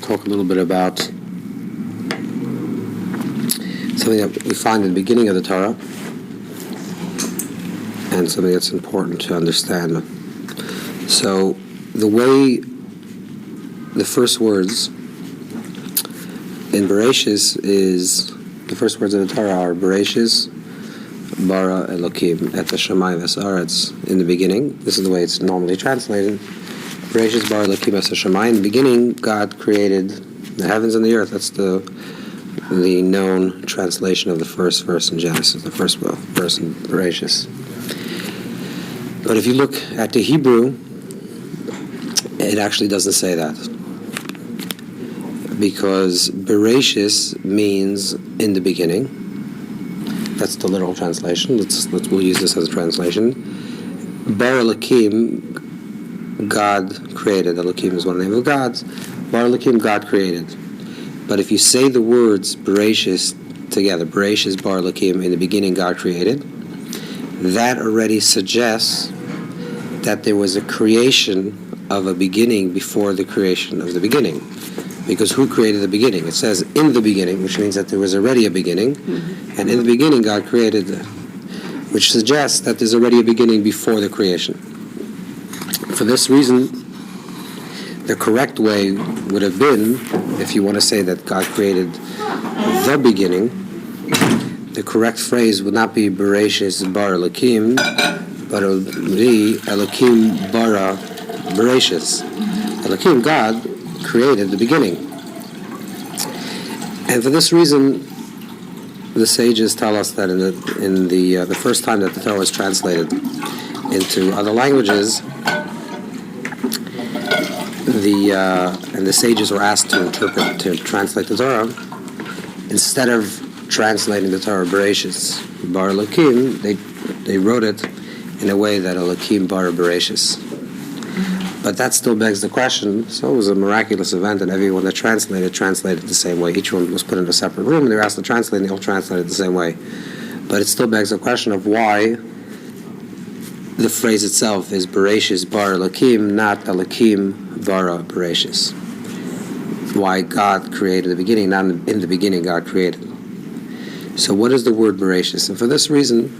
talk a little bit about something that we find in the beginning of the Torah and something that's important to understand. So the way the first words in Bereshis is, the first words of the Torah are Bereshis bara Elokim et hashamayim v'haaretz, in the beginning. This is the way it's normally translated. Bereshis bara Elokim et hashamayim. In the beginning, God created the heavens and the earth. That's the known translation of the first verse in Genesis, the first verse in Bereshis. But if you look at the Hebrew, it actually doesn't say that, because Bereshis means in the beginning. That's the literal translation. We'll use this as a translation. Bar Elokim, God created. Elokim is one of the names of gods. Bar Elokim, God created. But if you say the words Bereshis together, Bereshis Bar Elokim, in the beginning God created, that already suggests that there was a creation of a beginning before the creation of the beginning. Because who created the beginning? It says in the beginning, which means that there was already a beginning. Mm-hmm. And in the beginning God created, which suggests that there's already a beginning before the creation. For this reason, the correct way would have been, if you want to say that God created the beginning, the correct phrase would not be Bereshis Bar Elokim, but it would be Elokim Bara Bereshis. Elokim, God, created the beginning. And for this reason, the sages tell us that in the first time that the Torah was translated into other languages, and the sages were asked to translate the Torah, instead of translating the Torah Bereshis Bar Elokim, they wrote it in a way that Elokim Bar Bereshis. But that still begs the question. So it was a miraculous event, and everyone that translated the same way. Each one was put in a separate room, and they were asked to translate, and they all translated the same way. But it still begs the question of why the phrase itself is Bereshis Bar Elokim, not Elokim Bara Bereshis. Why God created the beginning, not in the beginning God created. So what is the word Bereshis? And for this reason,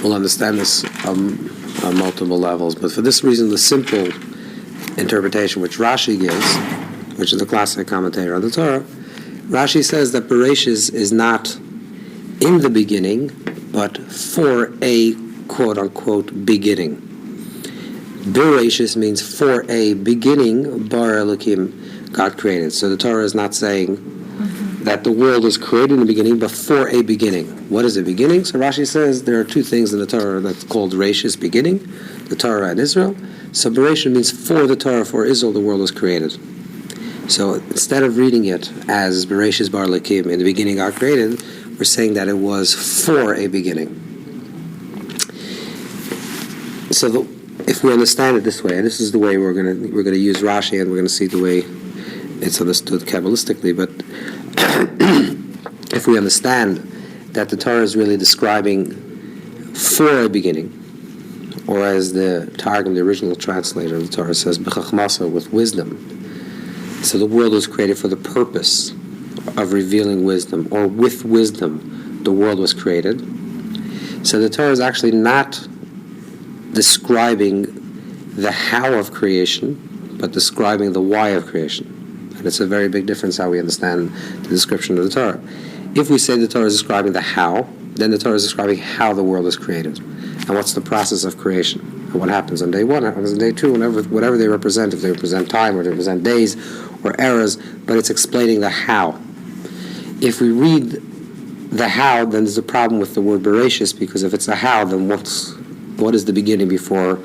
we'll understand this on multiple levels. But for this reason, the simple interpretation which Rashi gives, which is the classic commentator on the Torah, Rashi says that Bereshis is not in the beginning, but for a quote-unquote beginning. Bereshis means for a beginning, Bar Elokim, God created. So the Torah is not saying that the world was created in the beginning, but for a beginning. What is a beginning? So Rashi says there are two things in the Torah that's called Bereshis, beginning, the Torah and Israel. So Bereshis means for the Torah, for Israel, the world was created. So instead of reading it as Bereshis Bar Elokim, in the beginning God created, we're saying that it was for a beginning. So if we understand it this way, and this is the way we're going to use Rashi, and we're going to see the way it's understood Kabbalistically, but if we understand that the Torah is really describing for a beginning, or as the Targum, the original translator of the Torah, says, b'chachmasa, with wisdom. So the world was created for the purpose of revealing wisdom, or with wisdom the world was created. So the Torah is actually not describing the how of creation, but describing the why of creation. And it's a very big difference how we understand the description of the Torah. If we say the Torah is describing the how, then the Torah is describing how the world is created, and what's the process of creation, and what happens on day one, what happens on day two, whatever they represent, if they represent time, or they represent days, or eras, but it's explaining the how. If we read the how, then there's a problem with the word Bereshis, because if it's a how, then what is the beginning before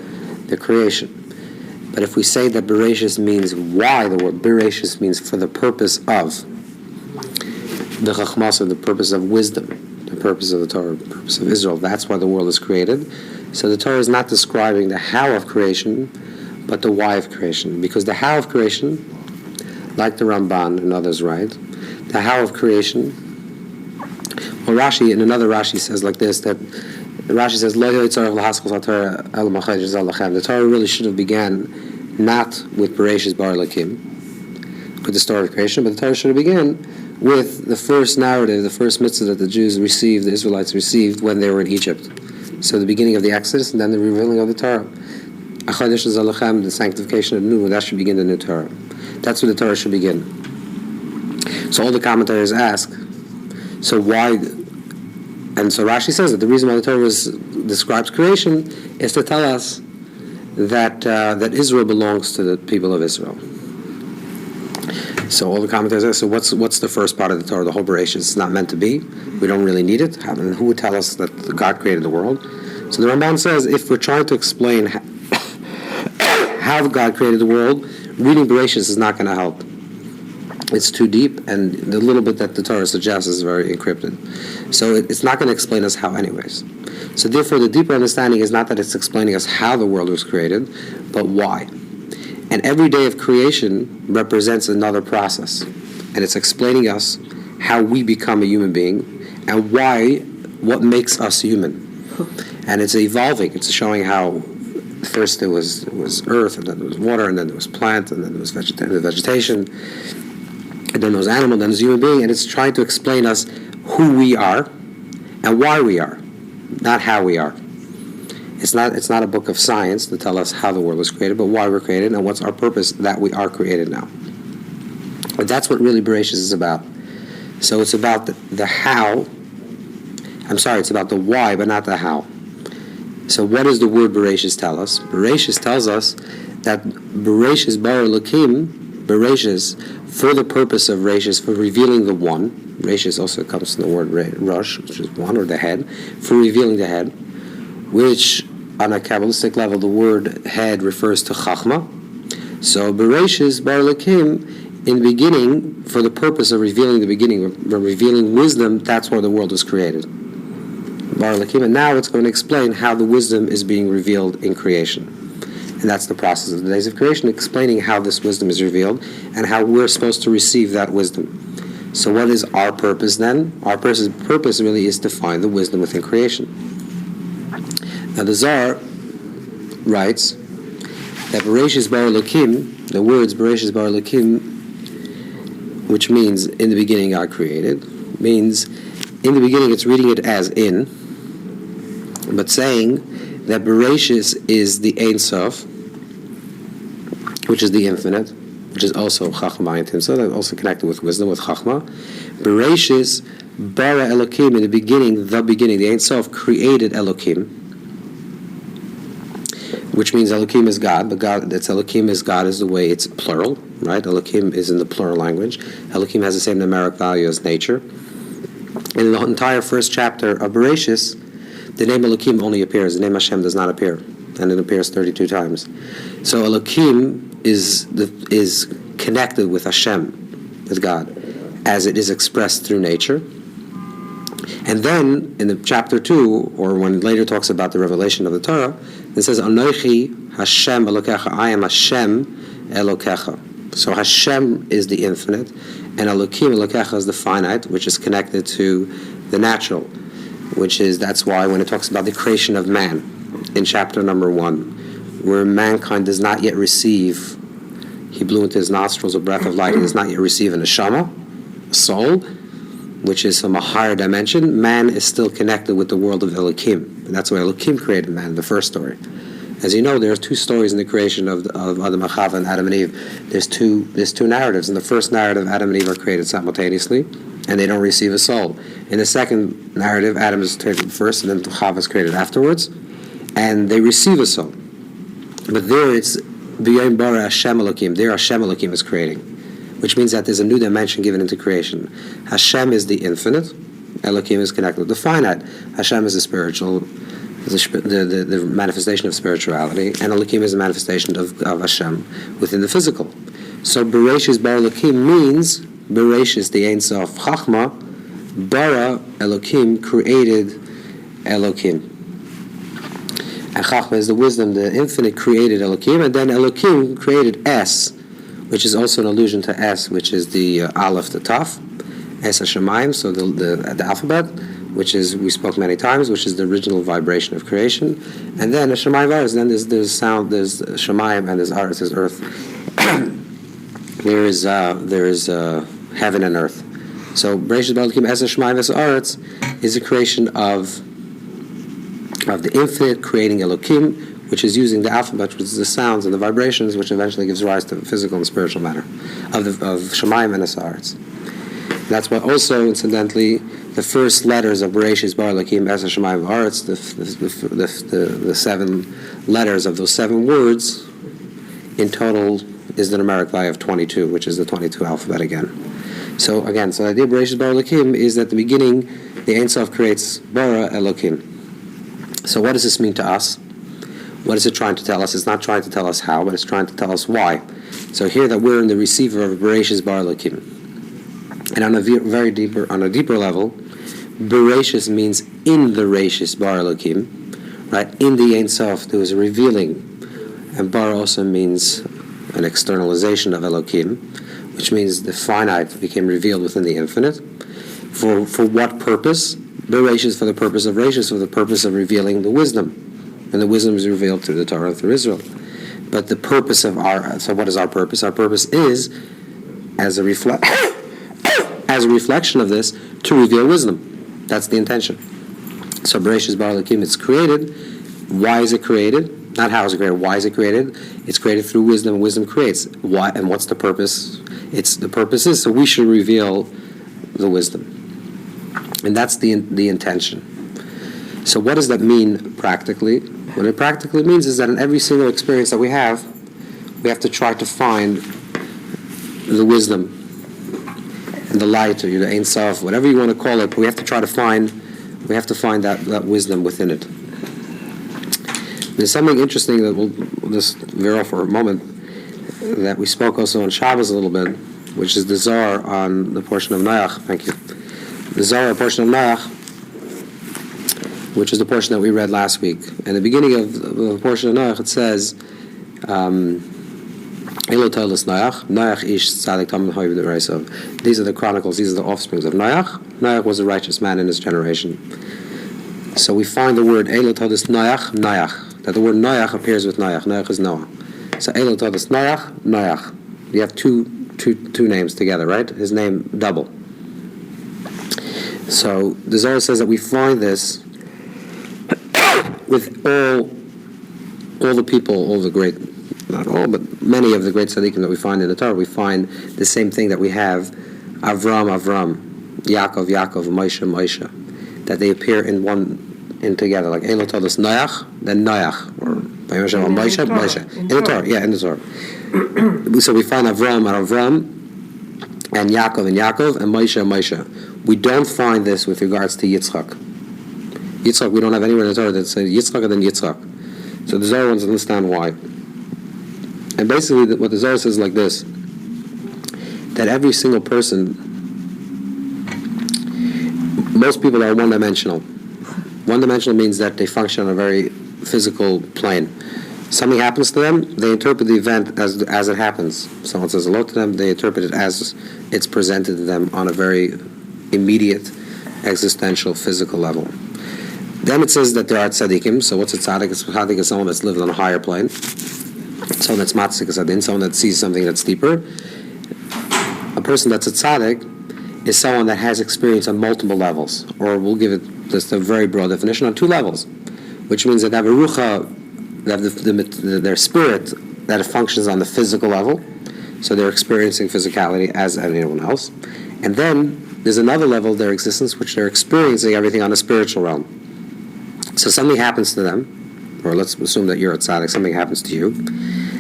the creation? But if we say that Bereshis means why, the word Bereshis means for the purpose of the Chachmasa, the purpose of wisdom, the purpose of the Torah, the purpose of Israel, that's why the world is created. So the Torah is not describing the how of creation, but the why of creation. Because the how of creation, like the Ramban and others write, the how of creation, well, Rashi, in another Rashi says like this, that Rashi says, the Torah really should have began not with Bereshis Bar Elokim, with the story of creation, but the Torah should begin with the first narrative, the first mitzvah that the Jews received, the Israelites received when they were in Egypt. So the beginning of the Exodus and then the revealing of the Torah. Achadesh Zalachem, the sanctification of the new, that should begin the new Torah. That's where the Torah should begin. So all the commentators ask, so why? And so Rashi says that the reason why the Torah describes creation is to tell us that that Israel belongs to the people of Israel. So all the commentators ask, so what's the first part of the Torah? The whole Bereshit is not meant to be. We don't really need it. And who would tell us that God created the world? So the Ramban says, if we're trying to explain how God created the world, reading Bereshit is not going to help. It's too deep, and the little bit that the Torah suggests is very encrypted. So it's not going to explain us how anyways. So therefore, the deeper understanding is not that it's explaining us how the world was created, but why. And every day of creation represents another process. And it's explaining us how we become a human being and what makes us human. And it's evolving. It's showing how first there was earth, and then there was water, and then there was plant, and then there was vegetation, and then there was animal, and then there's human being. And it's trying to explain us who we are and why we are, not how we are. It's not a book of science to tell us how the world was created, but why we're created and what's our purpose that we are created now. But that's what really Bereshis is about. So it's about the how. It's about the why, but not the how. So what does the word Bereshis tell us? Bereshis tells us that Bereshis Bar Elokim, Bereshis, for the purpose of Reshis, for revealing the one. Reshis also comes from the word Rosh, which is one, or the head, for revealing the head, which on a Kabbalistic level, the word head refers to Chachma. So Bereshis Bar Elokim, in the beginning, for the purpose of revealing the beginning, revealing wisdom, that's why the world was created. Bar Elokim, and now it's going to explain how the wisdom is being revealed in creation. And that's the process of the days of creation, explaining how this wisdom is revealed and how we're supposed to receive that wisdom. So what is our purpose then? Our purpose really is to find the wisdom within creation. Now the Zohar writes that Bereshis Bar Elokim, the words Bereshis Bar Elokim, which means in the beginning God created, means in the beginning it's reading it as in, but saying that Bereshis is the Ein Sof, which is the infinite, which is also Chachma and Timsa, that's also connected with wisdom, with Chachma. Bereshis bara Elokim, in the beginning, the Ein Sof created Elokim, which means Elokim is God, but Elokim is God is the way it's plural, right? Elokim is in the plural language. Elokim has the same numeric value as nature. In the entire first chapter of Bereshis, the name Elokim only appears. The name Hashem does not appear, and it appears 32 times. So Elokim is connected with Hashem, with God, as it is expressed through nature. And then in the chapter 2, or when it later talks about the revelation of the Torah, it says Anochi Hashem Elokecha, I am Hashem Elokecha. So Hashem is the infinite, and Elokim Elokecha is the finite, which is connected to the natural, that's why when it talks about the creation of man in chapter number 1, where mankind does not yet receive, he blew into his nostrils a breath of light, he does not yet receive an neshama, a soul, which is from a higher dimension, man is still connected with the world of Elokim. And that's why Elokim created man, the first story. As you know, there are two stories in the creation of Adam and Chava and Adam and Eve. There's two narratives. In the first narrative, Adam and Eve are created simultaneously, and they don't receive a soul. In the second narrative, Adam is created first, and then Chava is created afterwards, and they receive a soul. But there it's B'yom bara Hashem Elokim. There Hashem Elokim is creating, which means that there's a new dimension given into creation. Hashem is the infinite. Elokim is connected with the finite. Hashem is the spiritual, the manifestation of spirituality, and Elokim is the manifestation of Hashem within the physical. So Bereshis Bar Elokim means Bereshis, the Ein Sof Chachma, bara Elokim, created Elokim. And Chachma is the wisdom, the infinite created Elokim, and then Elokim created S, which is also an allusion to S, which is the Aleph, the Taf, Es HaShamayim, so the alphabet, which is, we spoke many times, which is the original vibration of creation. And then a Shemayim Aretz, then there's sound, there's Shemayim, and there's Aretz, there's earth. there is heaven and earth. So Bereshis Bara Elokim as a Shemayim as Aretz is a creation of the infinite creating Elokim, which is using the alphabet, which is the sounds and the vibrations, which eventually gives rise to the physical and spiritual matter of Shemayim and Aretz. That's why also, incidentally, the first letters of Bereshis Bara Elokim Es HaShamayim V'Aretz, the 7 letters of those 7 words, in total is the numeric value of 22, which is the 22 alphabet again. So the idea of Bereshis Bara Elokim is that at the beginning, the Ein Sof creates Bara Elokim. So what does this mean to us? What is it trying to tell us? It's not trying to tell us how, but it's trying to tell us why. So here that we're in the receiver of Bereshis Bara Elokim. And on a deeper level, Bereshis means in the Reshis Bara Elokim, right? In the Ein Sof there was a revealing, and Bara also means an externalization of Elokim, which means the finite became revealed within the infinite. For what purpose? Bereshis for the purpose of Reshis, for the purpose of revealing the wisdom, and the wisdom is revealed through the Torah, through Israel. But the purpose of so what is our purpose? Our purpose is as a reflection of this, to reveal wisdom. That's the intention. So Bereshis Bara Elokim, it's created. Why is it created? Not how is it created. Why is it created? It's created through wisdom, and wisdom creates. Why? And what's the purpose? The purpose is so we should reveal the wisdom, and that's the intention. So what does that mean practically? What it practically means is that in every single experience that we have to try to find the wisdom and the light, or the Ein Sof, whatever you want to call it, but we have to find that wisdom within it. There's something interesting that we'll just veer off for a moment, that we spoke also on Shabbos a little bit, which is the Zohar on the portion of Noach. Thank you. The Zohar portion of Noach, which is the portion that we read last week. In the beginning of the portion of Noach, it says, these are the chronicles, these are the offsprings of Noach. Noach was a righteous man in his generation. So we find the word Elotodas Noach, that the word Noach appears with Noach. Noach is Noah. So Elotodas Noach. You have two names together, right? His name double. So the Zohar says that we find this with all the people, all the great, not all, but many of the great tzaddikim that we find in the Torah. We find the same thing that we have Avram, Yaakov, Moshe, that they appear in together, like Elotodas Noach, then Noach, or Moshe. In the Torah, in the Torah. So we find Avram, and Yaakov, and Moshe. We don't find this with regards to Yitzchak. We don't have anywhere in the Torah that says Yitzchak and then Yitzchak. So the Zohar wants to understand why. And basically what the Zohar says is like this, that every single person, most people are one-dimensional. One-dimensional means that they function on a very physical plane. Something happens to them, they interpret the event as it happens. Someone says hello to them, they interpret it as it's presented to them on a very immediate, existential, physical level. Then it says that there are tzaddikim. So what's a tzaddik? Tzaddik is someone that's lived on a higher plane. Someone that's matzik sadin, someone that sees something that's deeper. A person that's a tzaddik is someone that has experience on multiple levels, or we'll give it just a very broad definition, on 2 levels, which means that they have a rucha, they have their spirit that functions on the physical level, so they're experiencing physicality as anyone else. And then there's another level of their existence which they're experiencing everything on a spiritual realm. So something happens to them, or let's assume that you're a tzaddik, something happens to you,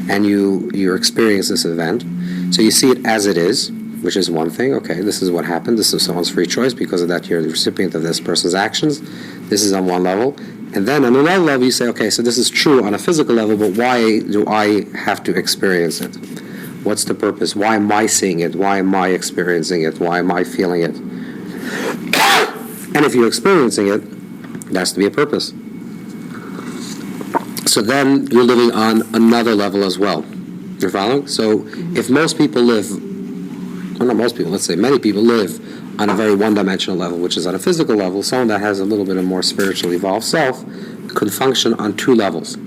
and you experience this event. So you see it as it is, which is one thing. Okay, this is what happened. This is someone's free choice. Because of that, you're the recipient of this person's actions. This is on one level. And then on another level, you say, okay, so this is true on a physical level, but why do I have to experience it? What's the purpose? Why am I seeing it? Why am I experiencing it? Why am I feeling it? And if you're experiencing it, there has to be a purpose. So then you're living on another level as well. You're following? So if most people live, well, not most people, let's say many people live on a very one-dimensional level, which is on a physical level. Someone that has a little bit of more spiritually evolved self could function on two levels.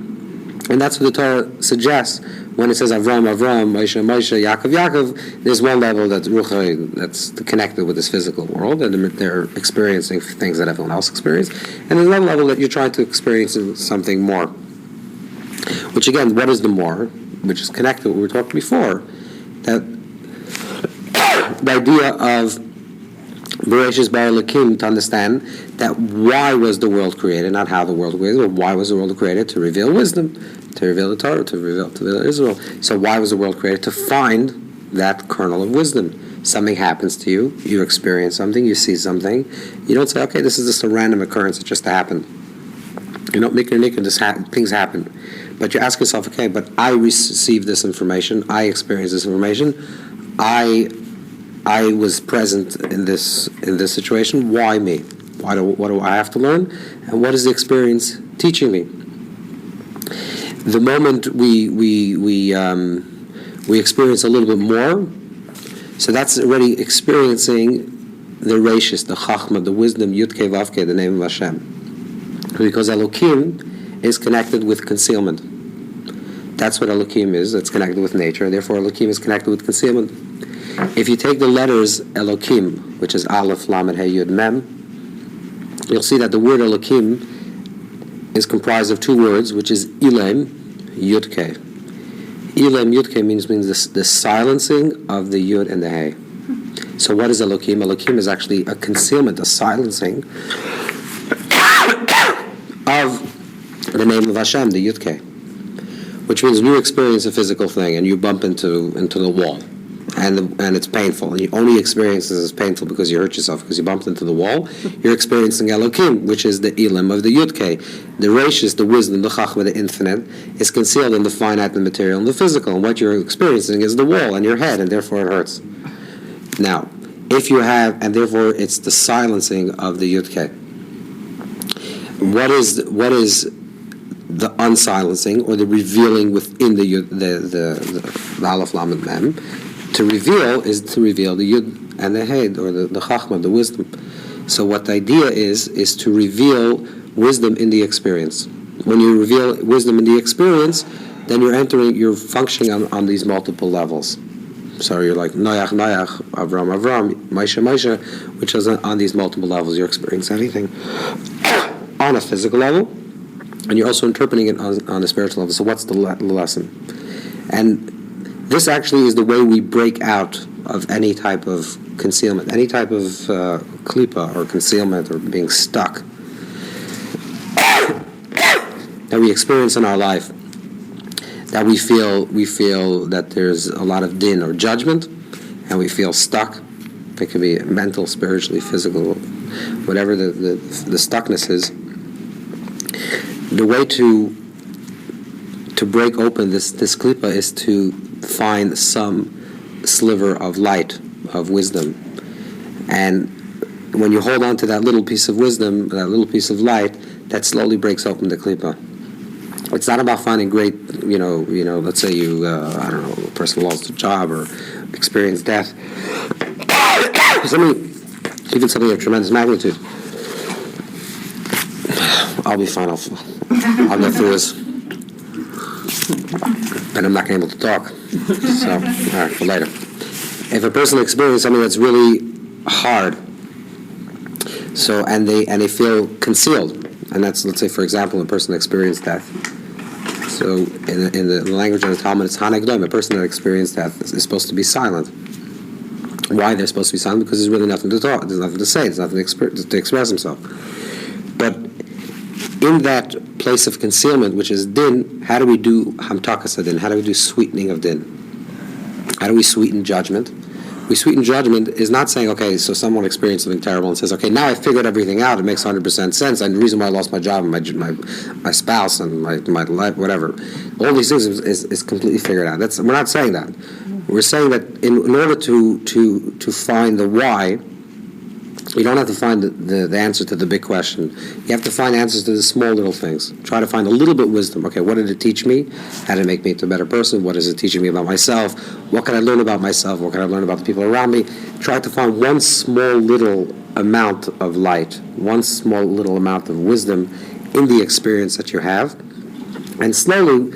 And that's what the Torah suggests when it says Avram, Avram, Moshe, Moshe, Yaakov, Yaakov. There's one level that's ruchai, that's connected with this physical world, and they're experiencing things that everyone else experiences. And there's another level that you're trying to experience something more. Which again, what is the more? Which is connected to what we were talking before. That the idea of Bereshis Bar Elokim, to understand that why was the world created, not how the world was created, but why was the world created? To reveal wisdom, to reveal the Torah, to reveal Israel. So why was the world created? To find that kernel of wisdom. Something happens to you, you experience something, you see something. You don't say, okay, this is just a random occurrence, it just happened. You don't make things happen. But you ask yourself, okay, but I received this information, I experienced this information, I was present in this situation. Why me? What do I have to learn? And what is the experience teaching me? The moment we experience a little bit more, so that's already experiencing the reishis, the chachma, the wisdom, yudke vavke, the name of Hashem. Because Elokim is connected with concealment. That's what Elokim is. It's connected with nature. Therefore, Elokim is connected with concealment. If you take the letters Elokim, which is Aleph, Lamed, Hey, Yud, Mem, you'll see that the word Elokim is comprised of two words, which is Ilem, Yudke. Ilem, Yudke means the silencing of the Yud and the Hey. So what is Elokim? Elokim is actually a concealment, a silencing of the name of Hashem, the Yudke. Which means when you experience a physical thing and you bump into the wall, and it's painful, and you only experience this as painful because you hurt yourself, because you bumped into the wall, you're experiencing Elokim, which is the Elam of the Yudke. The Reishis, the wisdom, the Chachma, the infinite, is concealed in the finite, the material, and the physical. And what you're experiencing is the wall and your head, and therefore it hurts. Now, if you have, and therefore it's the silencing of the Yudke. What is the unsilencing or the revealing within the Aleph Lamed Mem? To reveal is to reveal the Yud and the Hed, or the Chachma, the wisdom. So what the idea is to reveal wisdom in the experience. When you reveal wisdom in the experience, then you're functioning on these multiple levels. So you're like Noach, Noach, Avram, Avram, Moshe, Moshe, which is on these multiple levels. You're experiencing everything on a physical level, and you're also interpreting it on a spiritual level. So what's the lesson? And this actually is the way we break out of any type of concealment, any type of klipa or concealment or being stuck that we experience in our life. That we feel that there's a lot of din or judgment, and we feel stuck. It can be mental, spiritually, physical, whatever the stuckness is. The way to break open this klipa is to find some sliver of light, of wisdom. And when you hold on to that little piece of wisdom, that little piece of light, that slowly breaks open the klipa. It's not about finding great, let's say you, a person lost a job or experienced death. Even something of tremendous magnitude. I'll be fine, I'll get through this. And I'm not able to talk. So, all right, for later. If a person experiences something that's really hard, and they feel concealed, and that's, let's say, for example, a person experienced death. So in the language of the Talmud, it's hanegdom. A person that experienced death is supposed to be silent. Why they're supposed to be silent? Because there's really nothing to talk. There's nothing to say. There's nothing to express himself. But in that place of concealment, which is din, how do we do hamtakas din? How do we do sweetening of din? How do we sweeten judgment? We sweeten judgment is not saying, okay, so someone experienced something terrible and says, okay, now I figured everything out, it makes 100% sense, and the reason why I lost my job and my spouse and my life, whatever, all these things is completely figured out. We're not saying that. We're saying that in order to find the why, You don't have to find the answer to the big question. You have to find answers to the small little things. Try to find a little bit of wisdom. Okay, what did it teach me? How did it make me into a better person? What is it teaching me about myself? What can I learn about myself? What can I learn about the people around me? Try to find one small little amount of light, one small little amount of wisdom in the experience that you have. And slowly,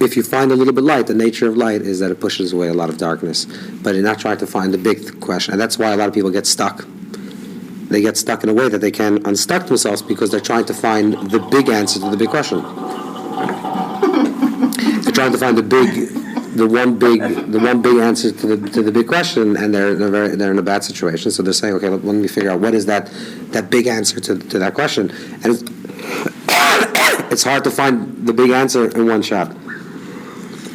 if you find a little bit light, the nature of light is that it pushes away a lot of darkness. But you're not trying to find the big question. And that's why a lot of people get stuck. They get stuck in a way that they can unstuck themselves because they're trying to find the big answer to the big question. They're trying to find the one big answer to the big question, and they're in a bad situation. So they're saying, okay, let me figure out what is that big answer to that question, and it's hard to find the big answer in one shot.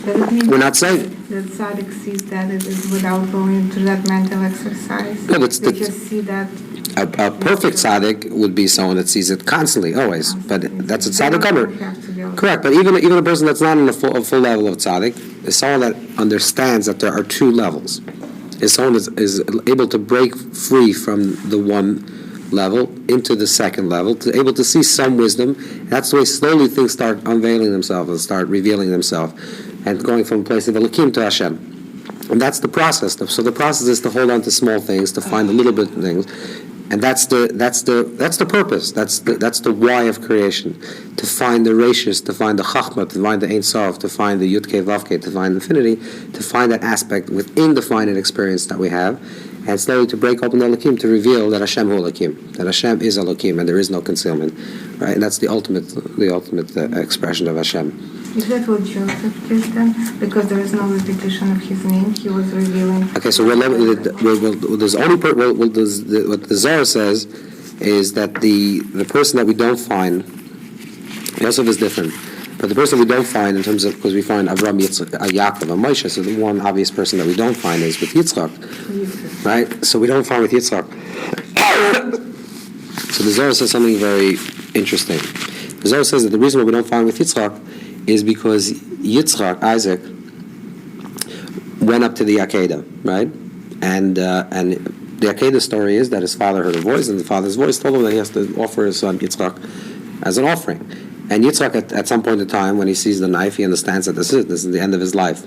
We're not saying that tzaddik sees that it is without going through that mental exercise. No, they just see that. A perfect tzaddik would be someone that sees it constantly, always. But that's a tzaddik cover. Correct. But even a person that's not in a full level of tzaddik is someone that understands that there are two levels. Is someone that is able to break free from the one level into the second level, to able to see some wisdom. That's the way slowly things start unveiling themselves and start revealing themselves, and going from a place of Elohim to Hashem. And that's the process. So the process is to hold on to small things, to find a little bit of things. And that's the purpose. That's the why of creation. To find the rashis, to find the chachma, to find the Ein Sof, to find the Yud-Kei Vav-Kei, to find infinity, to find that aspect within the finite experience that we have, and slowly to break open the Elohim, to reveal that Hashem hu Elohim, that Hashem is Elohim, and there is no concealment, right? And that's the ultimate expression of Hashem. Is that what Joseph did then? Because there is no repetition of his name, he was revealing. Okay, so what the Zohar says is that the person that we don't find, Yosef is different, but the person we don't find in terms of, because we find Avram, Yitzchak, Yaakov, and Moshe, so the one obvious person that we don't find is with Yitzchak, right? So we don't find with Yitzchak. So the Zohar says something very interesting. The Zohar says that the reason why we don't find with Yitzchak is because Yitzchak, Isaac, went up to the Akedah, right? And the Akedah story is that his father heard a voice, and the father's voice told him that he has to offer his son Yitzchak as an offering. And Yitzchak, at some point in time, when he sees the knife, he understands that this is the end of his life.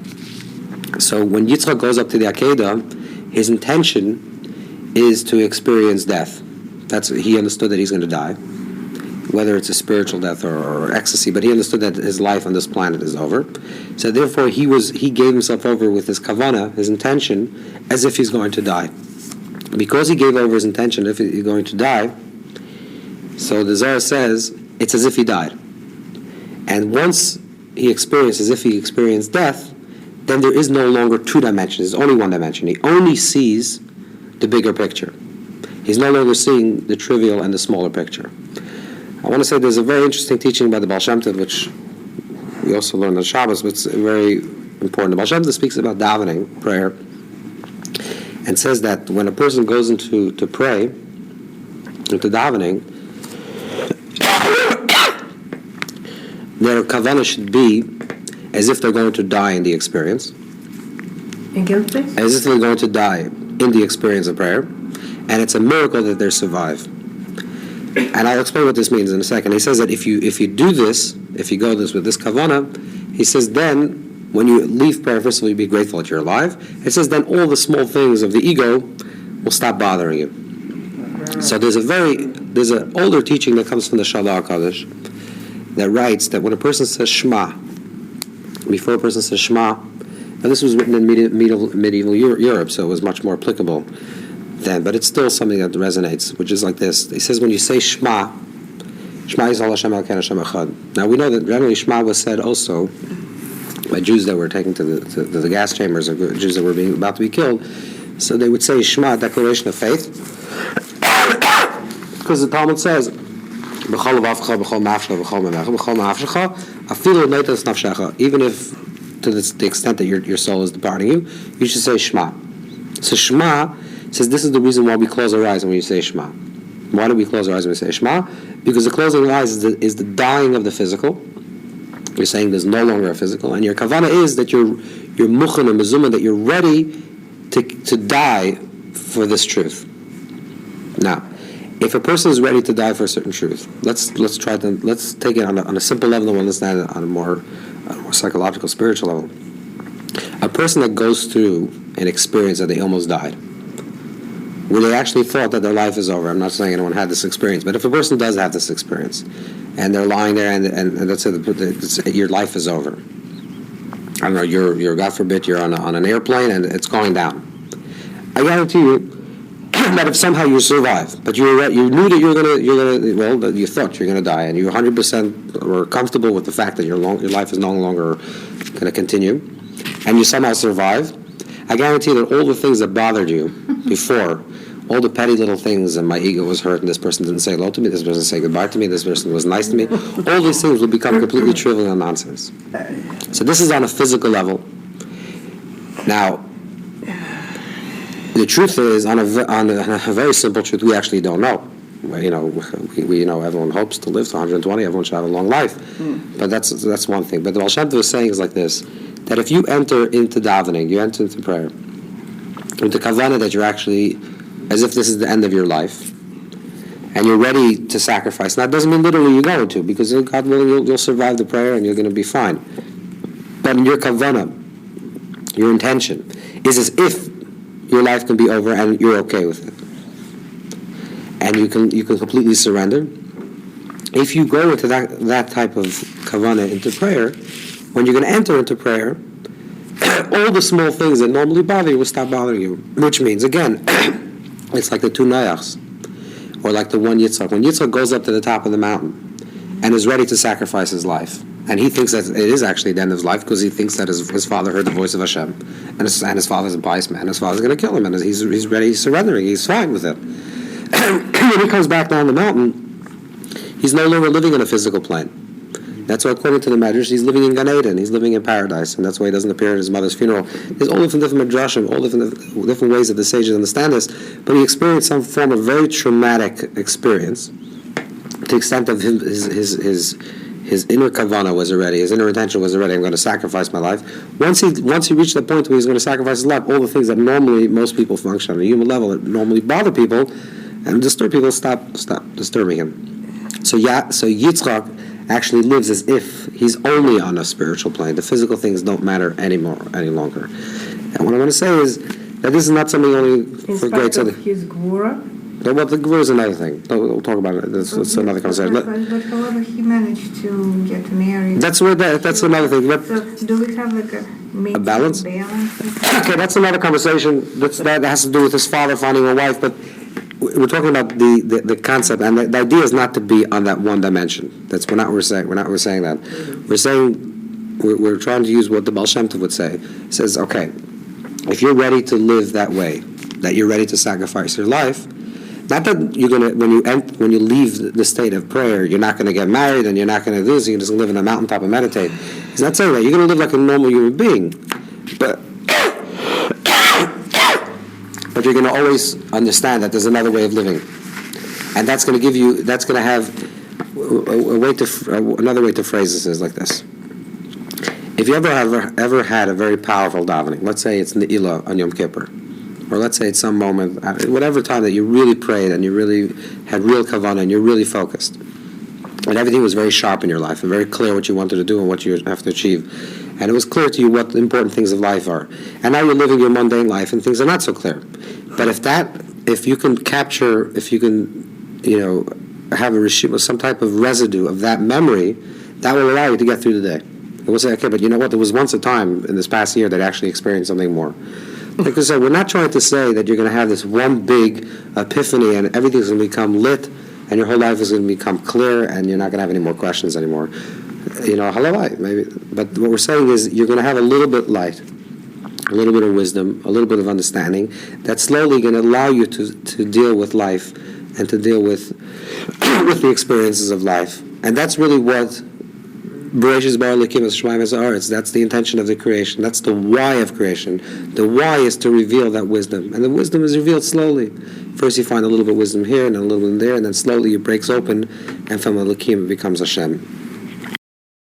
So when Yitzchak goes up to the Akedah, his intention is to experience death. He understood that he's going to die, whether it's a spiritual death or ecstasy, but he understood that his life on this planet is over. So therefore he gave himself over with his kavanah, his intention, as if he's going to die. Because he gave over his intention if he's going to die, so the Zohar says it's as if he died. And once he experiences as if he experienced death, then there is no longer two dimensions, there's only one dimension. He only sees the bigger picture. He's no longer seeing the trivial and the smaller picture. I want to say there's a very interesting teaching by the Baal Shem Tov, which we also learned on Shabbos, but it's very important. The Baal Shem Tov speaks about davening, prayer, and says that when a person goes into pray, into davening, their kavanah should be as if they're going to die in the experience. As if they're going to die in the experience of prayer, and it's a miracle that they survive. And I'll explain what this means in a second. He says that if you do this, if you go with this kavanah, he says then, when you leave prayer, first of all, you be grateful that you're alive. It says then all the small things of the ego will stop bothering you. So there's an older teaching that comes from the Shalach HaKadosh that writes that when a person says Shema, before a person says Shema, and this was written in medieval Europe, so it was much more applicable then, but it's still something that resonates, which is like this. He says when you say Shema, Shema Yisrael Hashem Elokeinu Hashem Echad. Now we know that generally Shema was said also by Jews that were taken to the gas chambers, or Jews that were about to be killed. So they would say Shema, declaration of faith, because the Talmud says even if to the extent that your soul is departing you, you should say Shema. So Shema says this is the reason why we close our eyes when we say Shema. Why do we close our eyes when we say Shema? Because the closing of the eyes is the dying of the physical. You're saying there's no longer a physical, and your kavanah is that you're mukhan and mezumah, that you're ready to die for this truth. Now, If a person is ready to die for a certain truth, let's take it on a simple level and understand it on a more psychological, spiritual level. A person that goes through an experience that they almost died, where they actually thought that their life is over. I'm not saying anyone had this experience, but if a person does have this experience, and they're lying there, and let's say your life is over. I don't know. You're God forbid you're on an airplane and it's going down. I guarantee you that if somehow you survive, but you knew that you thought you're gonna die, and you 100% were comfortable with the fact that your life is no longer gonna continue, and you somehow survive, I guarantee that all the things that bothered you before, all the petty little things, and my ego was hurt, and this person didn't say hello to me, this person didn't say goodbye to me, this person was nice to me, all these things will become completely trivial and nonsense. So this is on a physical level. Now, the truth is, on a very simple truth, we actually don't know. We know everyone hopes to live to 120, everyone should have a long life. But that's one thing. But the Baal Shem Tov is saying is like this, that if you enter into davening, you enter into prayer, into kavanah that you're actually, as if this is the end of your life, and you're ready to sacrifice. Now, it doesn't mean literally you're going to, because God willing, you'll survive the prayer and you're going to be fine. But in your kavanah, your intention, is as if your life can be over and you're okay with it, and you can completely surrender. If you go into that type of kavanah into prayer, when you're going to enter into prayer, all the small things that normally bother you will stop bothering you. Which means, again, it's like the two Noachs, or like the one Yitzchak. When Yitzchak goes up to the top of the mountain and is ready to sacrifice his life, and he thinks that it is actually the end of his life because he thinks that his father heard the voice of Hashem, and his father's a pious man, his father's going to kill him, and he's ready, he's surrendering, he's fine with it. When he comes back down the mountain, he's no longer living in a physical plane. That's why, according to the Medrash, he's living in Gan Eden, he's living in paradise, and that's why he doesn't appear at his mother's funeral. There's all different Midrashim, all different ways that the sages understand this, but he experienced some form of very traumatic experience, to the extent of his inner kavanah was already, his inner intention was already, I'm going to sacrifice my life. Once he reached the point where he's going to sacrifice his life, all the things that normally most people function on a human level, that normally bother people and disturb people, stop disturbing him. So Yitzchak actually lives as if he's only on a spiritual plane. The physical things don't matter any longer. And what I want to say is that this is not something only for great tzaddik. In spite of his gvura? Well, the gvura is another thing. We'll talk about it. That's another conversation. But however, he managed to get married. That's another thing. So do we have like a balance? Okay, that's another conversation. That has to do with his father finding a wife, but we're talking about the concept, and the idea is not to be on that one dimension. That's we're not saying that. We're saying we're trying to use what the Baal Shem Tov would say. He says, okay, if you're ready to live that way, that you're ready to sacrifice your life, not that you're gonna when you leave the state of prayer, you're not gonna get married and you're not gonna do this. You're just gonna live in a mountaintop and meditate. He's not saying that. You're gonna live like a normal human being, but you're going to always understand that there's another way of living, and that's going to give you. That's going to have another way to phrase this is like this. If you ever had a very powerful davening, let's say it's Ne'ilah on Yom Kippur, or let's say it's some moment, whatever time that you really prayed and you really had real kavanah and you're really focused, and everything was very sharp in your life and very clear what you wanted to do and what you have to achieve. And it was clear to you what the important things of life are. And now you're living your mundane life and things are not so clear. But if you can have some type of residue of that memory, that will allow you to get through the day. It will say, okay, but you know what? There was once a time in this past year that I actually experienced something more. Like I said, we're not trying to say that you're going to have this one big epiphany and everything's going to become lit and your whole life is going to become clear and you're not going to have any more questions anymore. Halavai, maybe. But what we're saying is you're going to have a little bit light, a little bit of wisdom, a little bit of understanding that's slowly going to allow you to deal with life and to deal with the experiences of life. And that's really what Bereshis bara Elokim es Shamayim es haaretz. That's the intention of the creation. That's the why of creation. The why is to reveal that wisdom. And the wisdom is revealed slowly. First you find a little bit of wisdom here and a little bit there, and then slowly it breaks open, and from Elokim it becomes Hashem.